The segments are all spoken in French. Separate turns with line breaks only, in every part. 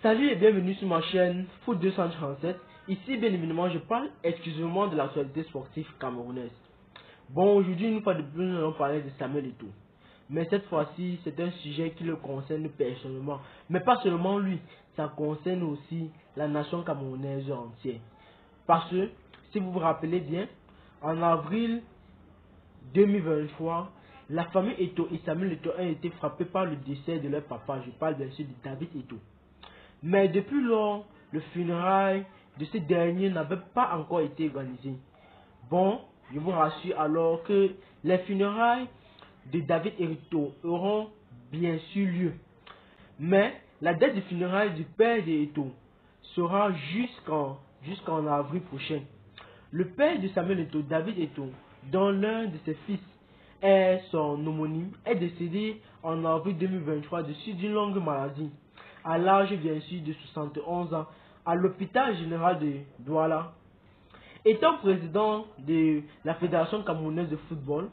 Salut et bienvenue sur ma chaîne Foot 237. Ici, bien évidemment, je parle exclusivement de l'actualité sportive camerounaise. Bon, aujourd'hui, une fois de plus, nous allons parler de Samuel Eto'o. Mais cette fois-ci, c'est un sujet qui le concerne personnellement. Mais pas seulement lui, ça concerne aussi la nation camerounaise entière. Parce que, si vous vous rappelez bien, en avril 2023, la famille Eto'o et Samuel Eto'o ont été frappés par le décès de leur papa. Je parle bien sûr de David Eto'o. Mais depuis lors, le funérail de ce dernier n'avait pas encore été organisé. Bon, je vous rassure alors que les funérailles de David Eto'o auront bien sûr lieu. Mais la date du funérail du père de Eto'o sera jusqu'en avril prochain. Le père de Samuel Eto'o, David Eto'o, dont l'un de ses fils est son homonyme, est décédé en avril 2023 de suite d'une longue maladie, à l'âge bien sûr de 71 ans, à l'hôpital général de Douala. Étant président de la Fédération camerounaise de football,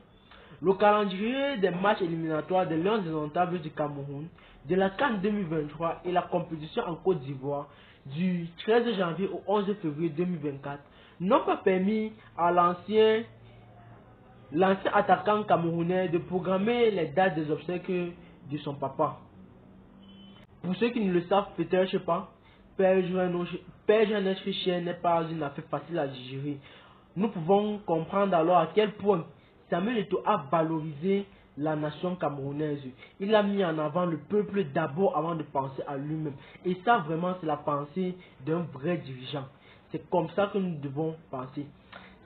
le calendrier des matchs éliminatoires des Lions indomptables du Cameroun de la CAN 2023 et la compétition en Côte d'Ivoire du 13 janvier au 11 février 2024 n'ont pas permis à l'ancien attaquant camerounais de programmer les dates des obsèques de son papa. Pour ceux qui ne le savent peut-être pas, perdre notre chien n'est pas une affaire facile à digérer. Nous pouvons comprendre alors à quel point Samuel Eto'o a valorisé la nation camerounaise. Il a mis en avant le peuple d'abord avant de penser à lui-même. Et ça vraiment c'est la pensée d'un vrai dirigeant. C'est comme ça que nous devons penser.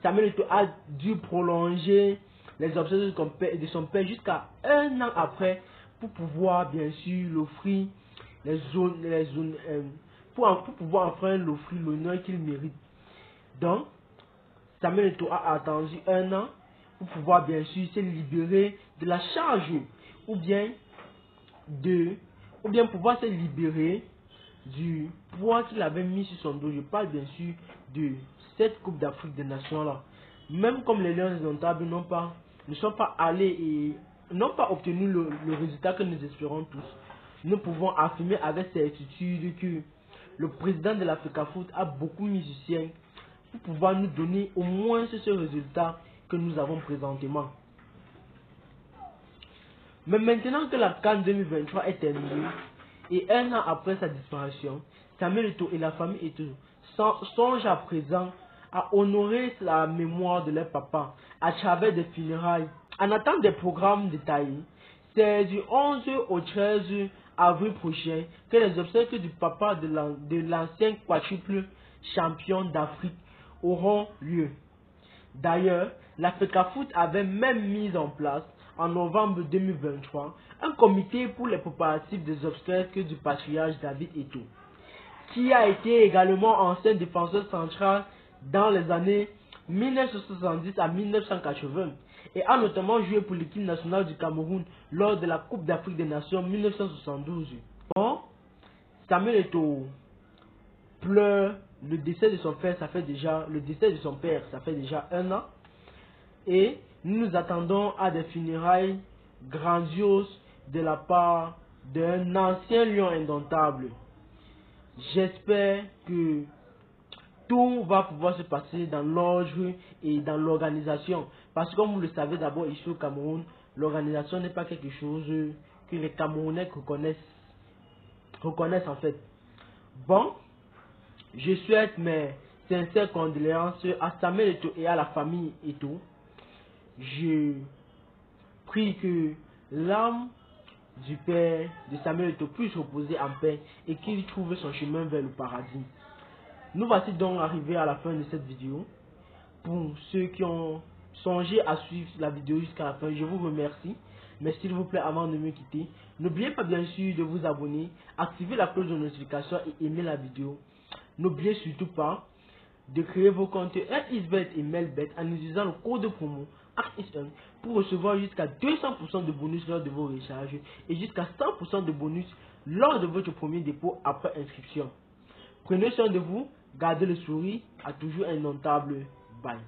Samuel Eto'o a dû prolonger les obsèques de son père jusqu'à un an après pour pouvoir bien sûr l'offrir pour pouvoir enfin l'offrir l'honneur qu'il mérite. Donc, Samuel Eto'o a attendu un an pour pouvoir bien sûr se libérer de la charge ou bien pouvoir se libérer du poids qu'il avait mis sur son dos. Je parle bien sûr de cette Coupe d'Afrique des Nations là. Même comme les Lions indomptables ne sont pas allés et n'ont pas obtenu le résultat que nous espérons tous, nous pouvons affirmer avec certitude que le président de l'Africa Foot a beaucoup mis du sien pour pouvoir nous donner au moins ce résultat que nous avons présentement. Mais maintenant que la CAN 2023 est terminée et un an après sa disparition, Samuel Eto'o et la famille Eto'o songent à présent à honorer la mémoire de leur papa à travers des funérailles. En attendant des programmes détaillés, c'est du 11 au 13 avril prochain que les obsèques du papa de l'ancien quadruple champion d'Afrique auront lieu. D'ailleurs, l'Africa Foot avait même mis en place en novembre 2023 un comité pour les préparatifs des obsèques du patriarche David Eto'o, qui a été également ancien défenseur central dans les années 1970 à 1980 et a notamment joué pour l'équipe nationale du Cameroun lors de la Coupe d'Afrique des Nations 1972. Bon, Samuel Eto'o pleure le décès de son père, ça fait déjà un an et nous nous attendons à des funérailles grandioses de la part d'un ancien lion indomptable. J'espère que tout va pouvoir se passer dans l'ordre et dans l'organisation. Parce que comme vous le savez d'abord ici au Cameroun, l'organisation n'est pas quelque chose que les Camerounais reconnaissent en fait. Bon, je souhaite mes sincères condoléances à Samuel Eto'o et à la famille Eto'o. Je prie que l'âme du père de Samuel Eto'o puisse reposer en paix et qu'il trouve son chemin vers le paradis. Nous voici donc arrivés à la fin de cette vidéo. Pour ceux qui ont songé à suivre la vidéo jusqu'à la fin, je vous remercie. Mais s'il vous plaît, avant de me quitter, n'oubliez pas bien sûr de vous abonner, activer la cloche de notification et aimer la vidéo. N'oubliez surtout pas de créer vos comptes ArtIsBet et Melbet en utilisant le code promo ArtIs1 pour recevoir jusqu'à 200% de bonus lors de vos recharges et jusqu'à 100% de bonus lors de votre premier dépôt après inscription. Prenez soin de vous, gardez le sourire, à toujours indomptable. Bye.